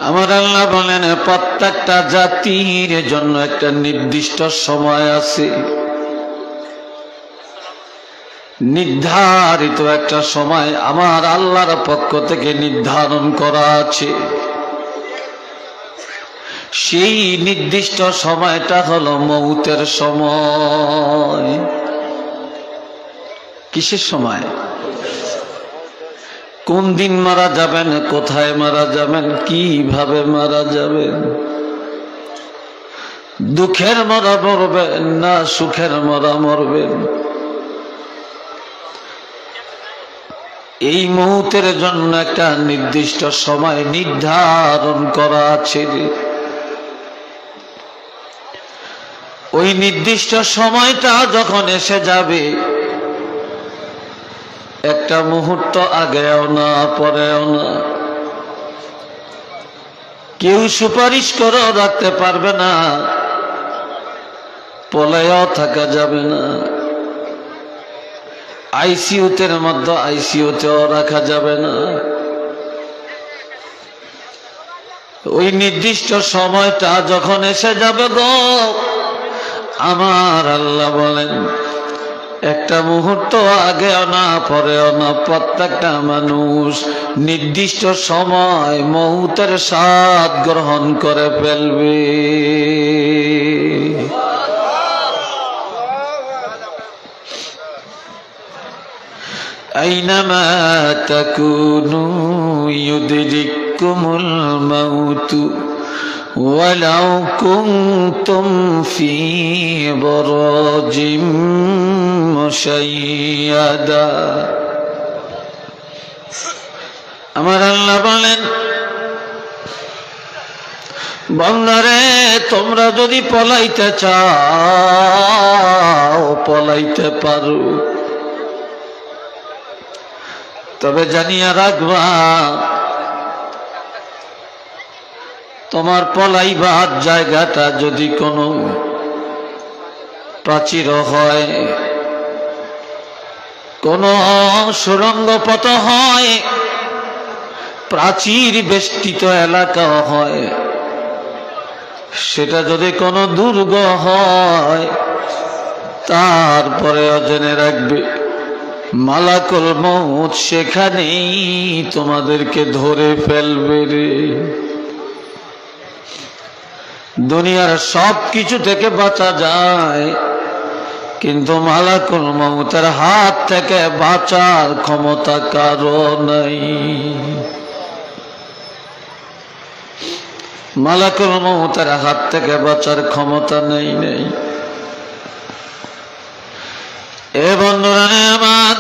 আমার আল্লাহ বলেন প্রত্যেকটা জাতির জন্য একটা নির্দিষ্ট সময় আছে, নির্ধারিত একটা সময় আমার আল্লাহর পক্ষ থেকে নির্ধারণ করা আছে। সেই নির্দিষ্ট সময়টা হলো মৌতের সময়। কিসের সময়? কোন দিন মারা যাবেন, কোথায় মারা যাবেন, কিভাবে মারা যাবেন, দুঃখের মরা মরবেন না সুখের মরা মরবেন, এই মুহূর্তের জন্য একটা নির্দিষ্ট সময় নির্ধারণ করা আছে। ওই নির্দিষ্ট সময়টা যখন এসে যাবে, একটা মুহূর্ত আগেও না পরেও না, কেউ সুপারিশ করেও রাখতে পারবে না, পলায়ও থাকা যাবে না, আইসিইউতের মধ্যে আইসিইউতেও রাখা যাবে না। ওই নির্দিষ্ট সময়টা যখন এসে যাবে গো, আমার আল্লাহ বলেন একটা মুহূর্ত আগেও না পরেও না প্রত্যেকটা মানুষ নির্দিষ্ট সময় মৌতের স্বাদ গ্রহণ করে ফেলবে। আইনামা তাকুনু ইউদরিকুমুল মাউতু ওয়ালাউ কুনতুম ফি বুরুজিম মুশাইয়াদা। আমার আল্লাহ বলেন বান্দারে তোমরা যদি পলাইতে চাও পলাইতে পারো, তবে জানিয়া রাখবা তোমার পলাইবার জায়গাটা যদি কোনো প্রাচীর হয়, কোন সুড়ঙ্গ পথ হয়, প্রাচীর বেষ্টিত এলাকা হয়, সেটা যদি কোনো দুর্গ হয়, তারপরে জেনে রাখবে মালাকুল মউত সেখানেই তোমাদেরকে ধরে ফেলবে রে। দুনিয়ার সব কিছু থেকে বাঁচা যায়, কিন্তু মালাকুল মউতের হাত থেকে বাঁচার ক্ষমতা কারো নাই। মালাকুল মউতের হাত থেকে বাঁচার ক্ষমতা নেই। এ বন্ধুরা আমার,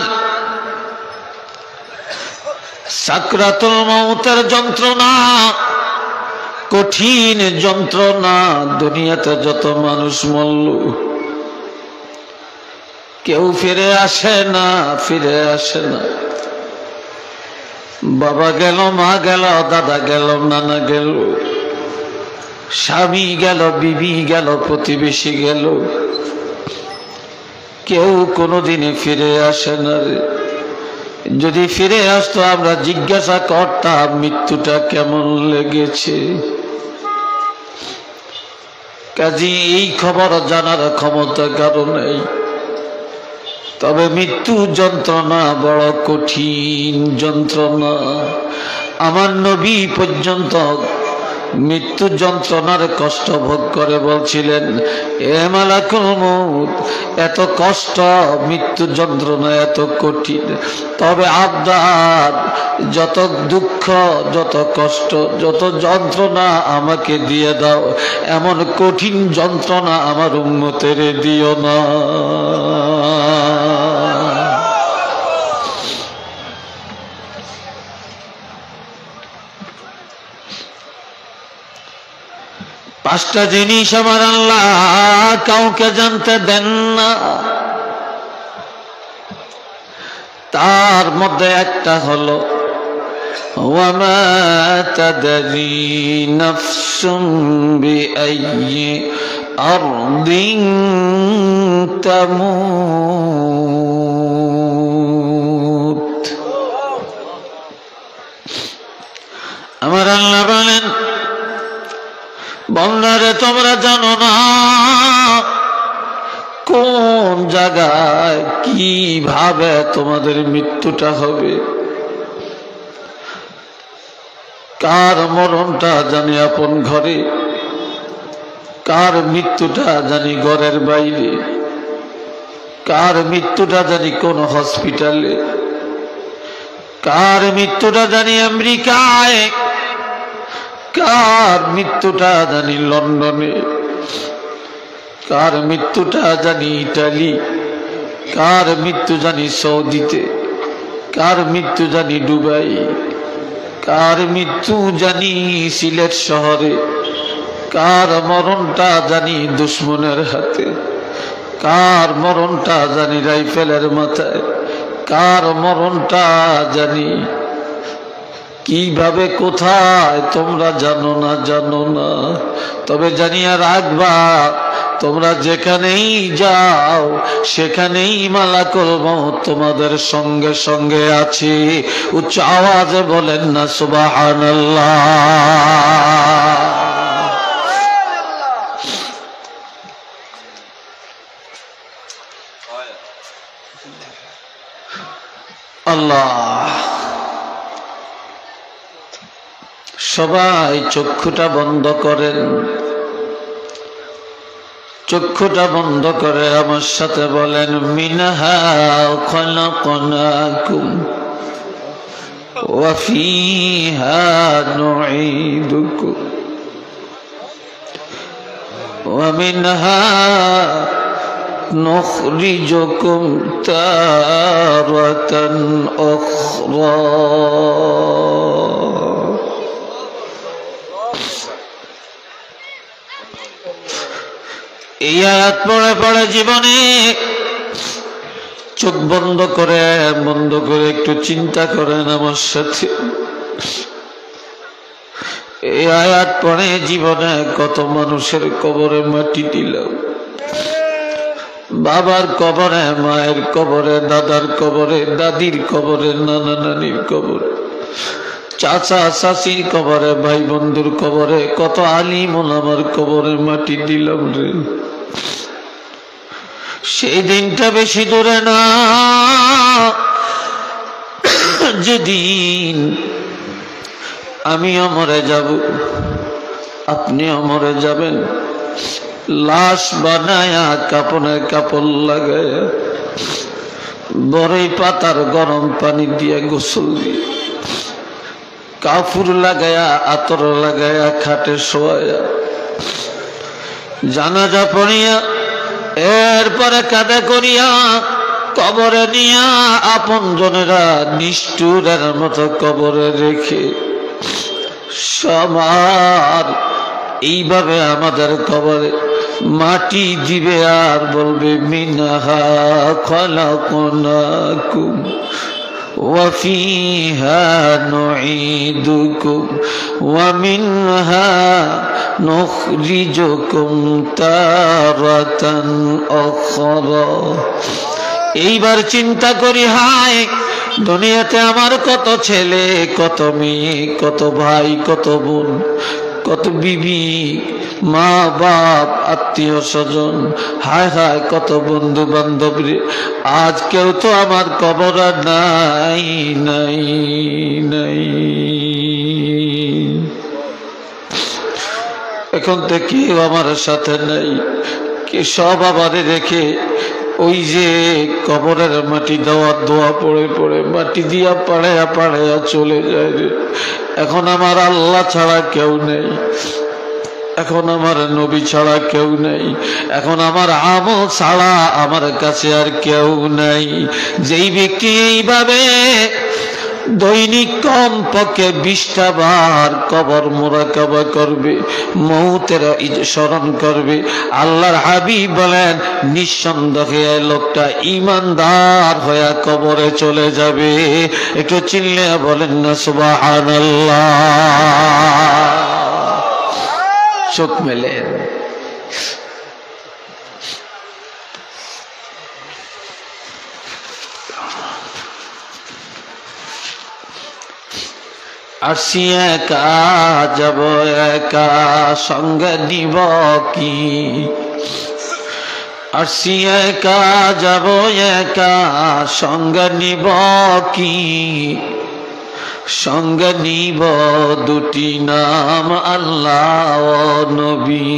সাকরাতুল মউতের যন্ত্রণা কঠিন যন্ত্রণা। দুনিয়াতে যত মানুষ মরল কেউ ফিরে আসে না, ফিরে আসে না। বাবা গেল, মা গেল, দাদা গেল, নানা গেল, স্বামী গেল, বিবি গেল, প্রতিবেশী গেল, কেউ কোনোদিনে ফিরে আসে না রে। যদি ফিরে আসতো আমরা জিজ্ঞাসা করতাম মৃত্যুটা কেমন লেগেছে। কাজী এই খবর জানার ক্ষমতা কারো নেই। তবে মৃত্যু যন্ত্রণা বড় কঠিন যন্ত্রণা। আমার নবী পর্যন্ত মৃত্যু যন্ত্রণার কষ্ট ভোগ করে বলছিলেন, এ মালাকুল মউত, এত কষ্ট, মৃত্যু যন্ত্রণা এত কঠিন, তবে আবদার যত দুঃখ, যত কষ্ট, যত যন্ত্রণা আমাকে দিয়ে দাও, এমন কঠিন যন্ত্রণা আমার উম্মতের দিও না। পাঁচটা জিনিস আমার আল্লাহ কাউকে জানতে দেন না, তার মধ্যে একটা হলো ওয়ামা তাদরি নাফসুম বিআইয়ি আরদিন তামুত। আমার আল্লাহ বলেন বন্ধারে তোমরা জানো না কোন জায়গায় কিভাবে তোমাদের মৃত্যুটা হবে। কার মরণটা জানি আপন ঘরে, কার মৃত্যুটা জানি ঘরের বাইরে, কার মৃত্যুটা জানি কোন হসপিটালে, কার মৃত্যুটা জানি আমেরিকায়, কার মৃত্যুটা জানি লন্ডনে, কার মৃত্যুটা জানি ইটালি, কার মৃত্যু জানি সৌদিতে, কার মৃত্যু জানি দুবাই, কার মৃত্যু জানি সিলেট শহরে, কার মরণটা জানি দুশ্মনের হাতে, কার মরণটা জানি রাইফেলের মাথায়, কার মরণটা জানি কিভাবে কোথায় তোমরা জানো না। তবে জানিয়া রাখবা তোমরা যেখানেই যাও সেখানেই মালাকুল মউত তোমাদের সঙ্গে সঙ্গে আছে। উচ্চ আওয়াজে বলেন না সুবহানাল্লাহ। আল্লাহ, সবাই চক্ষুটা বন্ধ করেন, চক্ষুটা বন্ধ করে আমার সাথে বলেন মিনহা খলাকনাকুম ওয়া ফিহা নুঈদুকুম ওয়া মিনহা নুখরিজুকুম তারাতান উখরা। এই আয়াত পড়ে পড়ে জীবনে চোখ বন্ধ করে একটু চিন্তা করেন আমার সাথে। এই আয়াত পড়ে জীবনে কত মানুষের কবরে মাটি দিলাম, বাবার কবরে, মায়ের কবরে, দাদার কবরে, দাদির কবরে, নানা নানির কবরে, চাচা চাচির কবরে, ভাই বন্ধুর কবরে, কত আলিম ওলামার কবরে মাটি দিলাম রে। সেই দিনটা বেশি দূরে না, যেদিন আমিও মরে যাব, আপনিও মরে যাবেন। লাশ বানায়া কাপড়ের কাপড় লাগায়া বড়ই পাতার গরম পানি দিয়ে গোসল দিয়ে কাফুর লাগায়া আতর লাগায়া খাটে শোয়া জানাজা পড়িয়া এরপরে কাঁধে করিয়া কবরে নিয়া আপন জনেরা নিষ্ঠুরের মতো কবরে রেখে সবার এইভাবে আমাদের কবরে মাটি দিবে আর বলবে মিনহা খলাকনাকুম ওয়া ফিহা নুঈদুকুম ওয়া মিনহা নুখরিজুকুম তারাতান উখরা। এইবার চিন্তা করি, হায় দুনিয়াতে আমার কত ছেলে, কত মেয়ে, কত ভাই, কত বোন, কত বিবি, মা বাপ, আত্মীয় স্বজন, হায় হায় কত বন্ধু বান্ধব রে, আজ কেউ তো আমার কবর নাই নাই নাই। এখন তো কেউ আমার সাথে নাই, কে সব আমারে রেখে ওই যে কবরের মাটি দেওয়ার দোয়া পড়ে পড়ে মাটি দিয়া পাড়ায়া পাড়ায়া চলে যায় রে। এখন আমার আল্লাহ ছাড়া কেউ নেই, এখন আমার নবী ছাড়া কেউ নেই, এখন আমার আমল ছাড়া আমার কাছে আর কেউ নাই। যেই ব্যক্তি এইভাবে দৈনিক কমপক্ষে 20টা বার কবর মুরাকাবা করবে, মৌতের স্মরণ করবে, আল্লাহর হাবিব বলেন নিঃসন্দেহে লোকটা ঈমানদার হয়ে কবরে চলে যাবে। একটু চিল্লে বলেন না সুবহানাল্লাহ। চোখ মেলেন, আসি একা যাব একা সঙ্গে নিব কি আসি একা যাব একা সঙ্গে নিব কি সঙ্গে নিব দুটি নাম আল্লাহ ও নবী।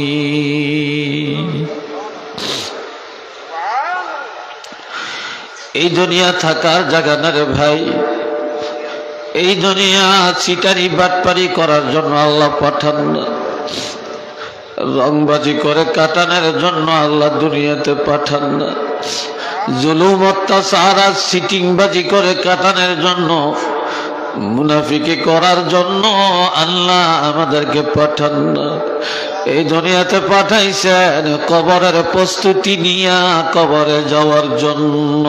এই দুনিয়া থাকার জায়গা না রে ভাই, এই দুনিয়া চিটারি বাটপারি করার জন্য আল্লাহ পাঠান না, রংবাজি করে কাটানোর জন্য আল্লাহ দুনিয়াতে পাঠান না, জুলুম অত্যাচার আর সিটিংবাজি করে কাটানোর জন্য, মুনাফিকি করার জন্য আল্লাহ আমাদেরকে পাঠান না। এই দুনিয়াতে পাঠাইছেন কবরের প্রস্তুতি নিয়া কবরে যাওয়ার জন্য।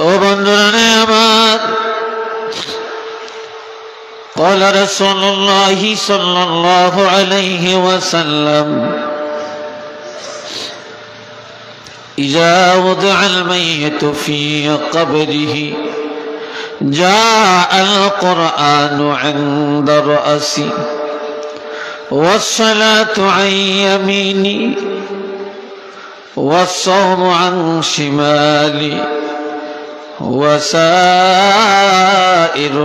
ও বন্ধুরা আমার, قال رسول الله صلى الله عليه وسلم إذا وضع الميت في قبره جاء القرآن عند رأسي والصلاة عن يميني والصوم عن شمالي وسائر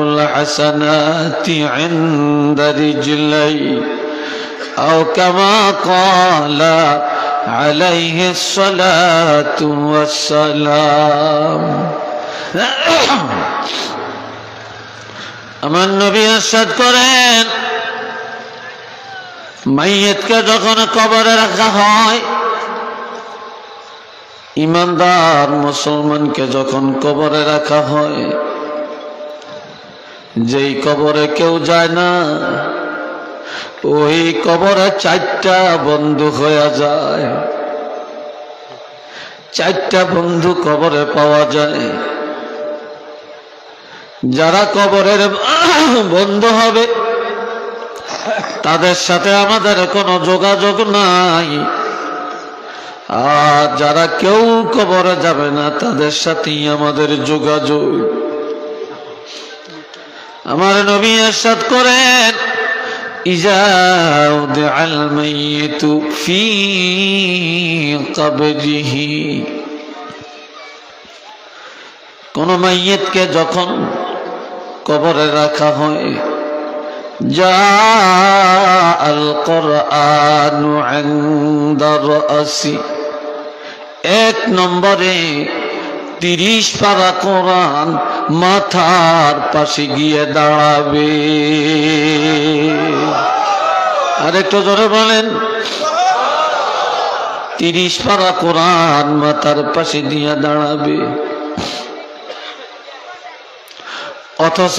الحسنات عند رجلي أو كما قال عليه الصلاة والسلام। আমার নবী ইরশাদ করেন, মাইয়িতকে যখন কবরে রাখা হয়, ইমানদার মুসলমানকে যখন কবরে রাখা হয়, যেই কবরে কেউ যায় না, ওই কবরে চারটা বন্ধু হয়ে যায়। চারটা বন্ধু কবরে পাওয়া যায়। যারা কবরের বন্ধু হবে তাদের সাথে আমাদের কোনো যোগাযোগ নাই, আর যারা কেউ কবরে যাবে না তাদের সাথেই আমাদের যোগাযোগ। আমার নবী ইরশাদ করেন, ইযা উদিআল মাইয়িতু ফি কবরিহি, কোন মাইয়িতকে যখন কবরে রাখা হয়, জাআল কুরআনু ইনদা রাসি, এক নম্বরে 30 পারা কোরআন মাথার পাশে গিয়ে দাঁড়াবে। আর একটু জোরে বলেন, 30 পারা কোরআন মাথার পাশে দিয়ে দাঁড়াবে। অথচ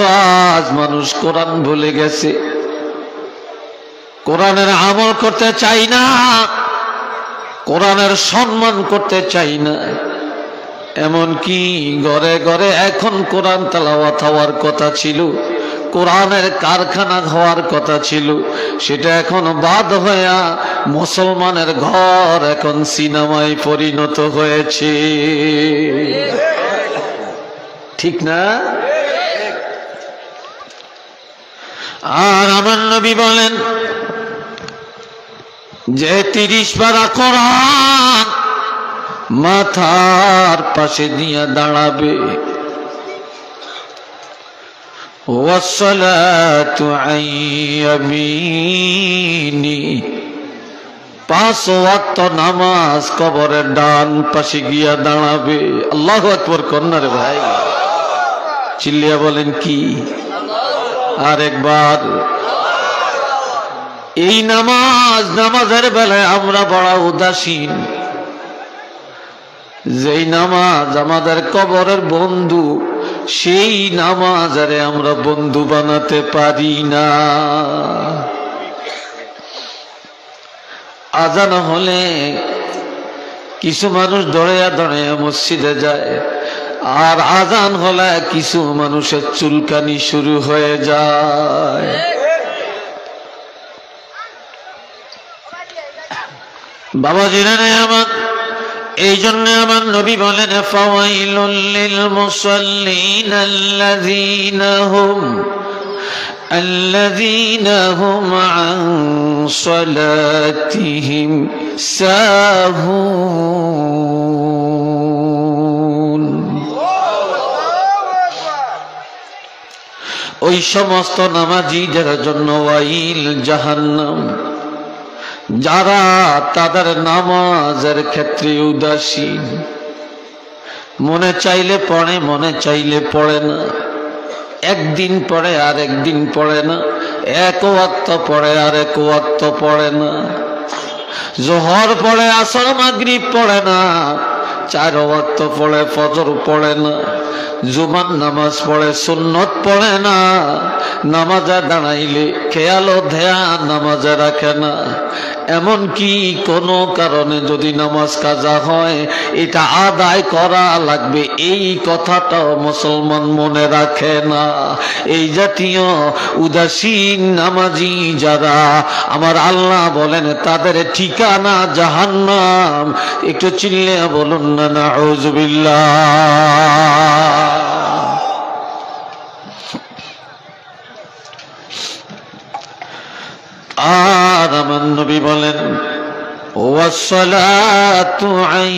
আজ মানুষ কোরআন ভুলে গেছে, কোরআনের আমল করতে চাই না, কোরআনের সম্মান করতে চাই না। এমনকি ঘরে ঘরে এখন কোরআন তেলাওয়াত হওয়ার কথা ছিল, কোরআনের কারখানা হওয়ার কথা ছিল, সেটা এখন বাদ হয়ে মুসলমানের ঘর এখন সিনেমায় পরিণত হয়েছে। ঠিক না? আর আমার নবী বলেন যে 30 পারা কোরআন মাথার পাশে দিয়ে দাঁড়াবে। ওয়াসসালাতু আন ইয়ামিনি, 5 ওয়াক্ত নামাজ কবরের ডান পাশে গিয়া দাঁড়াবে। আল্লাহু আকবার কন্যা রে ভাই, চিল্লিয়া বলেন কি? আর একবার, এই নামাজের বেলায় আমরা বড় উদাসীন। যেই নামাজ আমাদের কবরের বন্ধু, সেই নামাজের আমরা বন্ধু বানাতে পারি না। আজান হলে কিছু মানুষ দৌড়াইয়া দৌড়াইয়া মসজিদে যায়, আর আজান হলে কিছু মানুষের চুলকানি শুরু হয়ে যায়। বাবাজিরা আমার, এই জন্য আমার নবী বলেন ফাওয়াইলুল লিল মুসাল্লিন আল্লাযীনা হুম আন সালাতিহিম সাহুন। ওই সমস্ত নামাজীদের জন্য ওয়াইল জাহান্নাম, যারা তাদের নামাজের ক্ষেত্রে উদাসীন, মনে চাইলে পড়ে, মনে চাইলে পড়ে না, একদিন পড়ে আর একদিন পড়ে না, এক ওয়াক্ত পড়ে আর এক ওয়াক্ত পড়ে না, জোহর পড়ে আসর মাগরিব পড়ে না, 4 ওয়াক্ত পড়ে ফজর পড়ে না, জুমার নামাজ পড়ে সুন্নত পড়ে না, নামাজে দাঁড়াইলে খেয়াল ও ধ্যান নামাজে রাখে না, এমন কি কোনো কারণে যদি নামাজ কাজা হয় এটা আদায় করা লাগবে এই কথাটাও মুসলমান মনে রাখে না। এই জাতীয় উদাসীন নামাজি যারা, আমার আল্লাহ বলেন তাদের ঠিকানা জাহান্নাম। একটু চিল্লে বলুন না নাউযুবিল্লাহ। আর আমার নবী বলেন ওয়াসসালাতু আন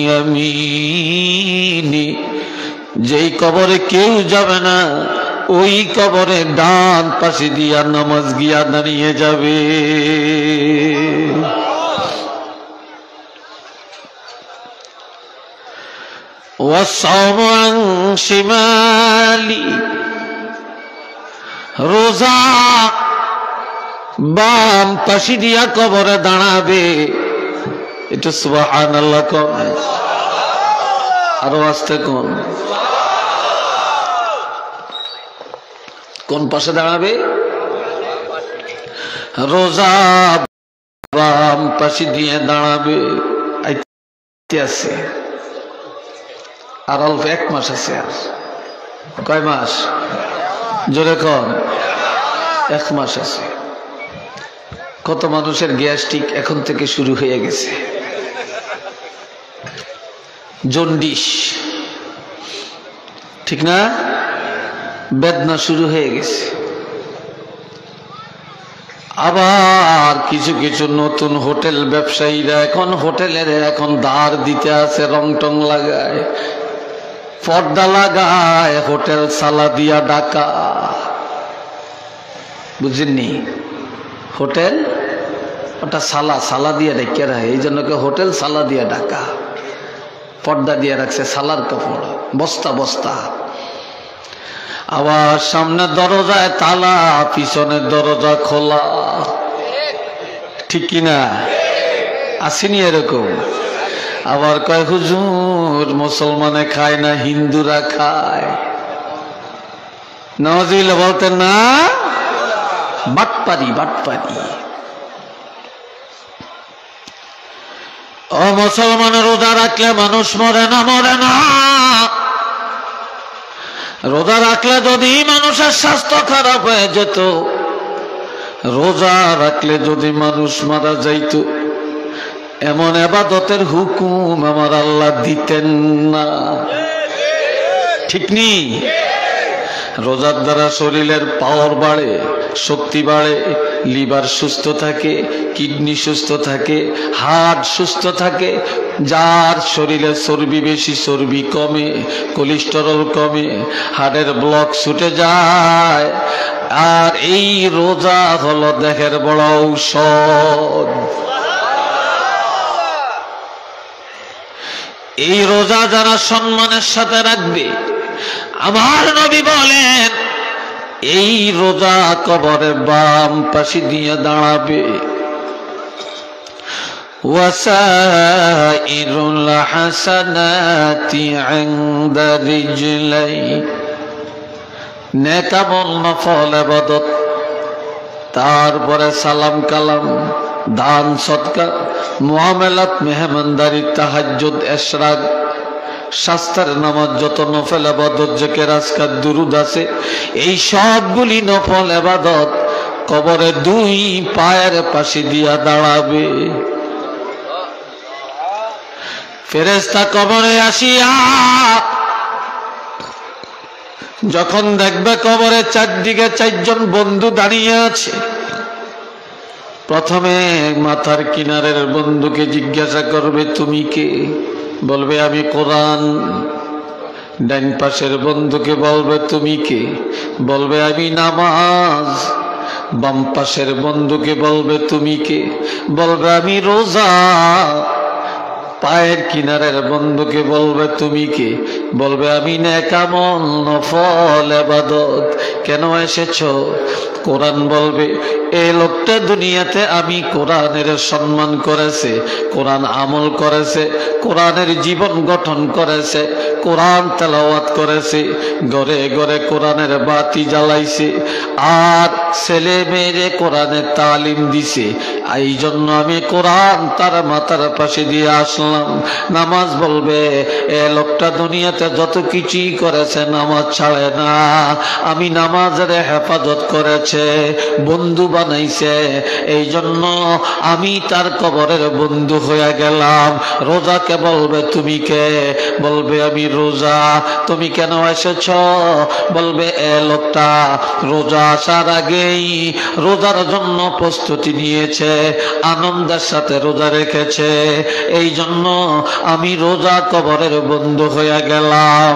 ইয়ামিনি, যেই কবরে কেউ যাবে না ওই কবরে ডান পাশে দিয়া নামাজ গিয়া দাঁড়িয়ে যাবে। ওয়াসসাওমু আন শিমালি, রোজা বাম পাশে দিয়া কবরে দাঁড়াবে। একটু সুবহানাল্লাহ কোন, আরো আস্তে কোন, কোন পাশে দাঁড়াবে? রোজা বাম পাশে দিয়ে দাঁড়াবে। আছে আর অল্প 1 মাস আছে। আর কয় মাস? জোরে কন। 1 মাস আছে। কত মানুষের গ্যাস্ট্রিক এখন থেকে শুরু হয়ে গেছে, জন্ডিস, ঠিক না? বেদনা শুরু হয়ে গেছে। আবার কিছু কিছু নতুন হোটেল ব্যবসায়ীরা এখন হোটেলের এখন ধার দিতে আছে, রং টং লাগায়, পর্দা লাগায়, হোটেল সালাদিয়া ডাকা। বুঝেননি? হোটেল ওটা সালা দিয়ে রেখে রাখে, এই জন্য হোটেল সালা দিয়ে ঢাকা, পর্দা দিয়ে রাখছে, সালার কাপড়, বস্তা বস্তা। আবার সামনে দরজায় তালা, পিছনের দরজা খোলা, ঠিক কিনা? আসেনি এরকম? আবার কয় হুজুর মুসলমানে খায় না, হিন্দুরা খায়। নাউযুবিল্লাহ বলতেন না? বাটপারি বাটপারি। ও মুসলমানের, রোজা রাখলে মানুষ মরে না? মরে না। রোজা রাখলে যদি মানুষের স্বাস্থ্য খারাপ হয়ে যেত, রোজা রাখলে যদি মানুষ মারা যাইত, এমন ইবাদতের হুকুম আমার আল্লাহ দিতেন না, ঠিক নি? রোজার দ্বারা শরীরের পাওয়ার বাড়ে, শক্তি বাড়ে, লিভার সুস্থ থাকে, কিডনি সুস্থ থাকে, হার্ট সুস্থ থাকে, যার শরীরে চর্বি বেশি চর্বি কমে, কোলেস্টেরল কমে, হার্টের ব্লক ছুটে যায়। আর এই রোজা হলো দেহের বড় ঔষধ। এই রোজা যারা সম্মানের সাথে রাখবে, আমার নবী বলেন এই রোজা কবরে বাম পাশে দিয়ে দাঁড়াবে। ওয়াসাইরুল হাসানাতি ইনদা রিজলাই, নেক আমল, নফল ইবাদত, তারপরে সালাম কালাম, দান সদকা, মুআমালাত, মেহমানদারি, তাহাজ্জুদ, ইশরাক, শাস্ত্রের নামাজ, যত নফল ইবাদত, জিকির, আজকার, দুরুদ আছে, এই সবগুলি নফল ইবাদত কবরে 2 পায়ের পাশে দিয়া দাঁড়াবে। ফেরেশতা কবরে আসিয়া যখন দেখবে কবরে চারদিকে চারজন বন্ধু দাঁড়িয়ে আছে, প্রথমে মাথার কিনারের বন্ধুকে জিজ্ঞাসা করবে, তুমি কে? বলবে, আমি কোরআন। ডান পাশের বন্ধুকে বলবে, তুমি কে? বলবে, আমি নামাজ। বাম পাশের বন্ধুকে বলবে, তুমি কে? বলবে, আমি রোজা। পায়ের কিনারের বন্ধুকে বলবে, তুমি কে? বলবে, আমি নেক আমল, নফল ইবাদত। কেন এসেছো? কোরআন বলবে, এই লোকটা দুনিয়াতে আমি কোরআনের সম্মান করেছে, কোরআন আমল করেছে, কোরআনের জীবন গঠন করেছে, কোরআন তেলাওয়াত করেছে, ঘরে ঘরে কোরআনের বাতি জ্বালাইছে, আর ছেলে মেয়েরে কোরআনের তালিম দিছে। এই জন্য আমি কোরআন তার মাথার পাশে দিয়ে আসলাম। নামাজ বলবে, এ লোকটা দুনিয়াতে যত কিছুই করেছে নামাজ ছাড়ে না, আমি নামাজের হেফাজত করেছে, বন্ধু বানাইছে, এই জন্য আমি তার কবরের বন্ধু হয়ে গেলাম। রোজাকে বলবে, তুমি কে? বলবে, আমি রোজা। তুমি কেন এসেছ? বলবে, এ লোকটা রোজা আসার আগেই রোজার জন্য প্রস্তুতি নিয়েছে, আনন্দের সাথে রোজা রেখেছে, এই জন্য আমি রোজা কবরের বন্ধু হয়ে গেলাম।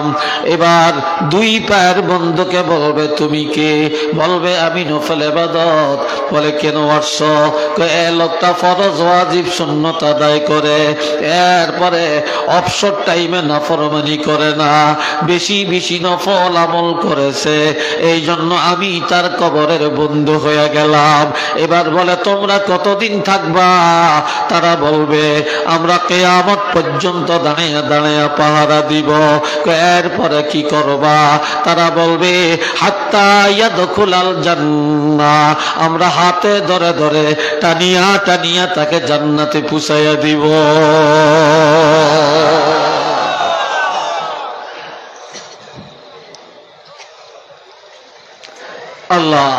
এবার দুই পায়ের বন্ধুকে বলবে, তুমি কে? বলবে, আমি নফল ইবাদত। বলে, কেন আসছ? এ লোকটা ফরজ ওয়াজিব সুন্নাত আদায় করে, এরপরে অবসর টাইমে নাফরমানি করে না, বেশি বেশি নফল আমল করেছে, এই জন্য আমি তার কবরের বন্ধু হয়ে গেলাম। এবার বলে, তোমরা কতদিন থাকবা? তারা বলবে, আমরা কিয়ামত পর্যন্ত দাঁড়িয়ে দাঁড়িয়ে পাহারা দিব। এরপরে কি করবা? তারা বলবে, হাত্তা ইয়াদখুলাল জান্নাহ, আমরা হাতে ধরে ধরে টানিয়া টানিয়া তাকে জান্নাতে পৌঁছাইয়া দিব। আল্লাহ,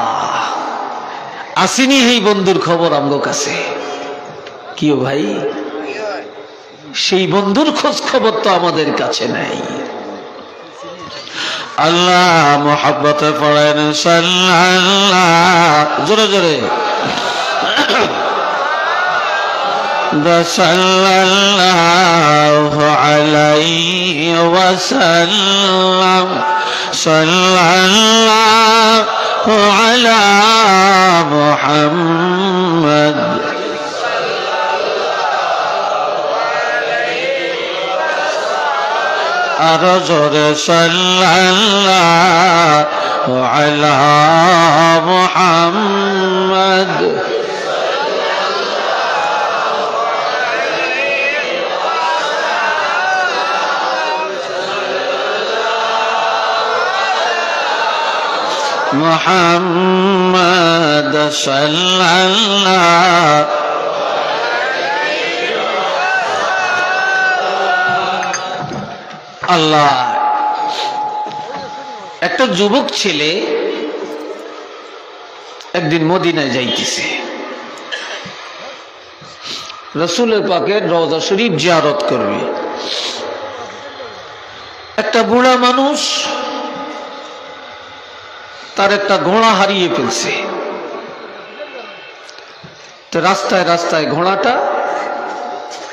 আসেনি এই বন্ধুর খবর আমগো কাছে? কি ভাই, সেই বন্ধুর খোঁজ খবর তো আমাদের কাছে নাই। আল্লাহ মোহাব্বতে পড়েন সাল্লাল্লাহ, জোরে জোরে সাল্লাল্লাহু আলাইহি ওয়াসাল্লাম, সাল্লাল্লাহু আলা মুহাম্মদ। আরো জোরে সাল্লাল্লাহু আলা মুহাম্মদ। মুহাম্মদ সাল্লাল্লাহু। আল্লাহ, একটা যুবক ছেলে একদিন মদিনায় যাইতেছে, রাসূলের পাকের রওজা শরীফ জিয়ারত করবে। একটা বুড়া মানুষ তার একটা ঘোড়া হারিয়ে ফেলছে, তো রাস্তায় রাস্তায় ঘোড়াটা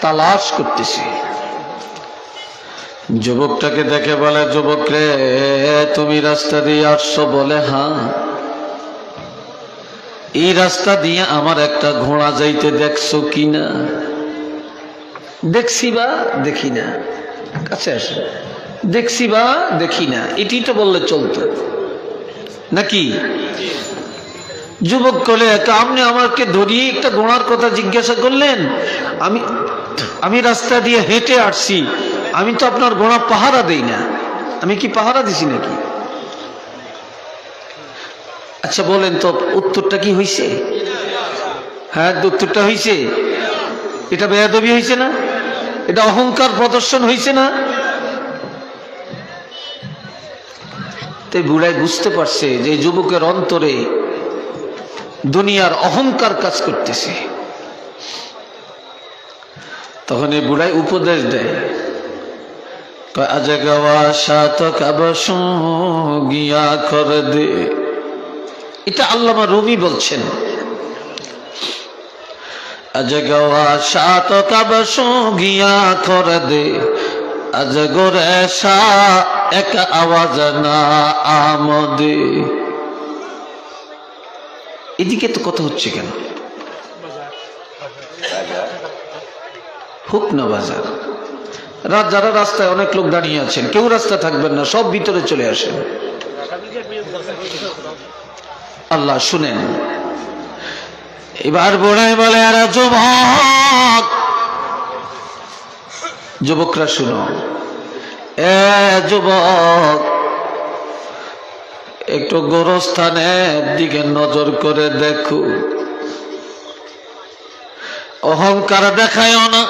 তালাশ করতেছে। যুবকটাকে দেখে বলে, যুবক রে, তুমি রাস্তা দিয়ে আসছো? বলে, হ্যাঁ। এই রাস্তা দিয়ে আমার একটা ঘোড়া যাইতে দেখছো কিনা? দেখছি বা দেখি না। কাছে আসো। দেখছি বা দেখি না, এটি তো বললে চলতো নাকি? যুবক বলে, আপনি আমাকে ধরিয়ে একটা ঘোড়ার কথা জিজ্ঞাসা করলেন? আমি রাস্তা দিয়ে হেঁটে আসছি, আমি তো আপনার ঘোড়া পাহারা দেই না। আমি কি পাহারা দিছি নাকি? আচ্ছা বলেন তো, উত্তরটা কি হয়েছে? হ্যাঁ, উত্তরটা হয়েছে। এটা বেয়াদবি হয়েছে না? এটা অহংকার প্রদর্শন হয়েছে না? তাই বুড়াই বুঝতে পারছে যে যুবকের অন্তরে দুনিয়ার অহংকার কাজ করতেছে। তখন এই বুড়াই উপদেশ দেয়, আজ গাওয়া সাত কাবস গিয়া কর দে। এটা আল্লামা রুমি বলছেন, আজ গাওয়া সাত কাবস গিয়া কর দে, আজ গোরে সা এক আওয়াজ না আমদে। এদিকে তো কথা হচ্ছে কেন? হোক না বাজার। রাত যারা রাস্তায় অনেক লোক দাঁড়িয়ে আছেন, কেউ রাস্তা থাকবেন না, সব ভিতরে চলে আসেন। আল্লাহ শুনেন। এবার বোড়াই বলে, আর যুবক, যুবকরা শুনো, এ যুবক, একটু গোরস্থানের দিকে নজর করে দেখো, অহংকার দেখায়ও না,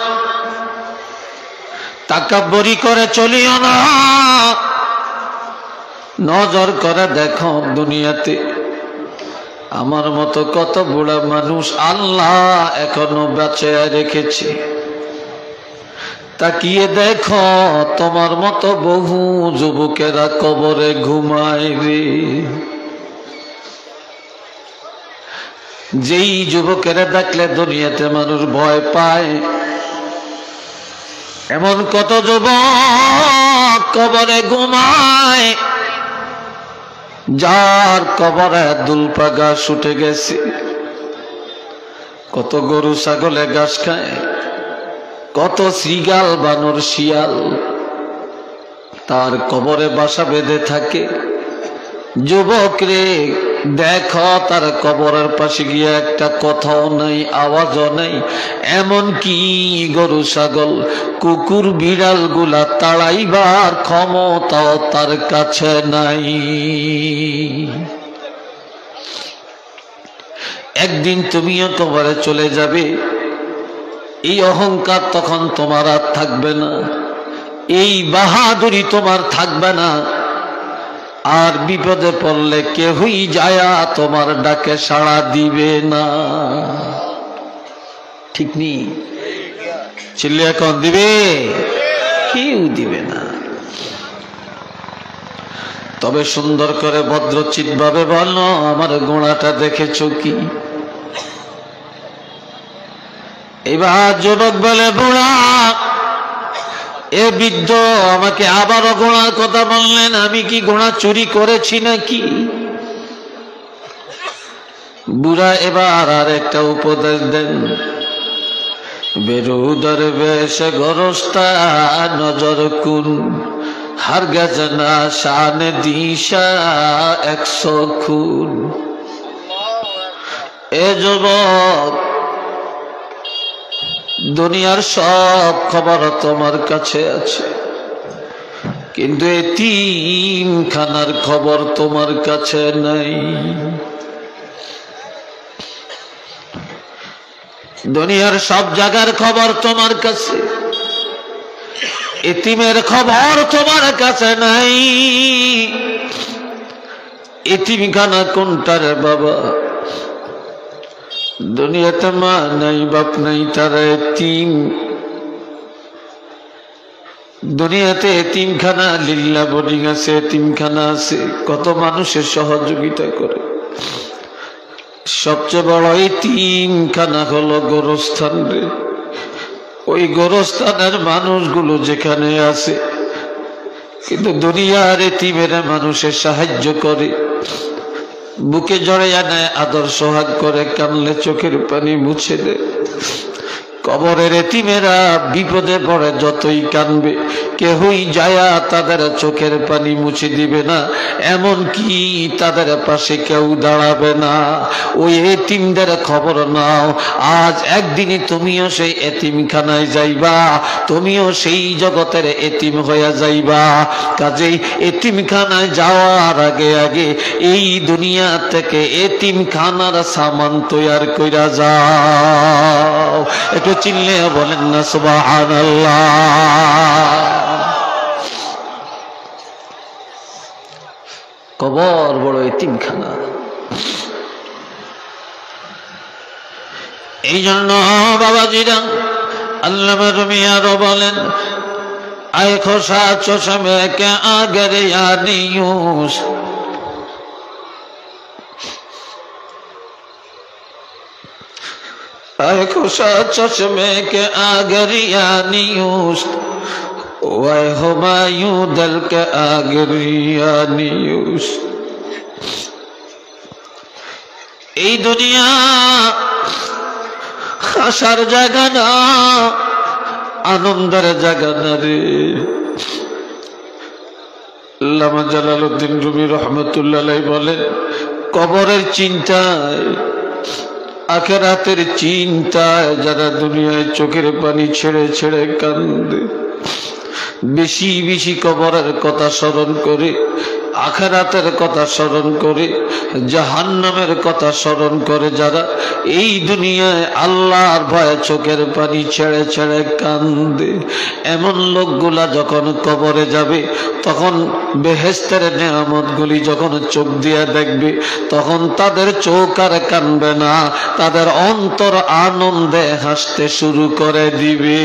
তাকাব্বুরি করে চলিও না, নজর করে দেখো দুনিয়াতে আমার মতো কত বুড়া মানুষ আল্লাহ এখনো বেঁচে রেখেছে। তাকিয়ে দেখো তোমার মতো বহু যুবকেরা কবরে ঘুমায় রে। যেই যুবকেরা দেখলে দুনিয়াতে মানুষ ভয় পায়, এমন কত যুবক কবরে ঘুমায় যার কবরে দুলপা ঘাস উঠে গেছে। কত গরু ছাগলে ঘাস খায়, কত শ্রীগাল বানর শিয়াল তার কবরে বাসা বেঁধে থাকে। যুবক রে, দেখো তার কবরের পাশে গিয়ে একটা কথাও নাই, আওয়াজও নাই, এমন কি গরু ছাগল কুকুর বিড়াল গুলা তাড়াইবার ক্ষমতাও তার কাছে নাই। একদিন তুমিও কবরে চলে যাবে, এই অহংকার তখন তোমার আর থাকবে না, এই বাহাদুরি তোমার থাকবে না। আর বিপদে পড়লে কেউই যায়া তোমার ডাকে সাড়া দিবে না। ঠিক নেই? চিল্লে এখন দিবে? কেউ দিবে না। তবে সুন্দর করে ভদ্রচিত ভাবে বলো, আমার গোড়াটা দেখেছো কি? এবার যুবক বলে, বুড়া, এ বৃদ্ধ আমাকে আবারও ঘোড়ার কথা বললেন, আমি কি ঘোড়া চুরি করেছি নাকি? বুড়া এবার আর একটা উপদেশ দেন, বেরুদর বেশ গরস্তা নজর কুন, হার গজনা শান দিশা 100 খুন। এ যুবক, দুনিয়ার সব খবর তোমার কাছে আছে, কিন্তু এতিমখানার খবর তোমার কাছে নাই। দুনিয়ার সব জায়গার খবর তোমার কাছে, এতিমের খবর তোমার কাছে নাই। এতিমখানা কোনটা রে বাবা? দুনিয়াতে মা নাই, বাপ নাই, তারা এতিম। দুনিয়াতে এতিমখানা লিল্লা বোর্ডিং আছে, এতিমখানা আছে, কত মানুষের সহযোগিতা করে। সবচেয়ে বড় এতিমখানা হলো গোরস্থান রে। ওই গোরস্থানের মানুষগুলো যেখানে আছে, কিন্তু দুনিয়ার এতিমের মানুষের সাহায্য করে, বুকে জড়াইয়া নেয়, আদর সোহাগ করে, কানলে চোখের পানি মুছে দেয়। কবরের এতিমেরা বিপদে পড়ে যতই কানবে, কেউই যায়া তাদের চোখের পানি মুছে দিবে না, এমন কি তাদের পাশে কেউ দাঁড়াবে না। ওই এতিমদের খবর নাও, আজ একদিনই তুমিও সেই এতিমখানায় যাইবা, তুমিও সেই জগতের এতিম হইয়া যাইবা। কাজেই এতিমখানায় যাওয়ার আগে আগে এই দুনিয়া থেকে এতিমখানার সামান তৈয়ার কইরা যাও। একটু চিল্লে বলেন না সুবহানাল্লাহ। কবর বড় এতিমখানা। এই জন্য বাবাজিরা, আল্লামা রুমি আরো বলেন, আয় খোসা চশমে কে আগের ইয়ানিউস, আয় খোসা চশমে কে আগের ইয়ানিউস, ওয়াই হুমায়ুন দল কে আগের ইয়ানিউস। এই দুনিয়া আসার জায়গা না, আনন্দের জায়গা না রে। আল্লামা জালালউদ্দিন রুমি রহমতুল্লাহ আলাইহি বলেন, কবরের চিন্তায়, আখিরাতের চিন্তায় যারা দুনিয়ায় চোখের পানি ছেড়ে ছেড়ে কান্দে, বেশি বেশি কবরের কথা স্মরণ করে, আখিরাতের কথা স্মরণ করে, জাহান্নামের কথা স্মরণ করে, যারা এই দুনিয়ায় আল্লাহর ভয়ে চোখের পানি ছেড়ে ছেড়ে কান্দে, এমন লোকগুলা যখন কবরে যাবে, তখন বেহেশতের নেয়ামতগুলি যখন চোখ দিয়ে দেখবে, তখন তাদের চোখ আর কানবে না, তাদের অন্তর আনন্দে হাসতে শুরু করে দিবে।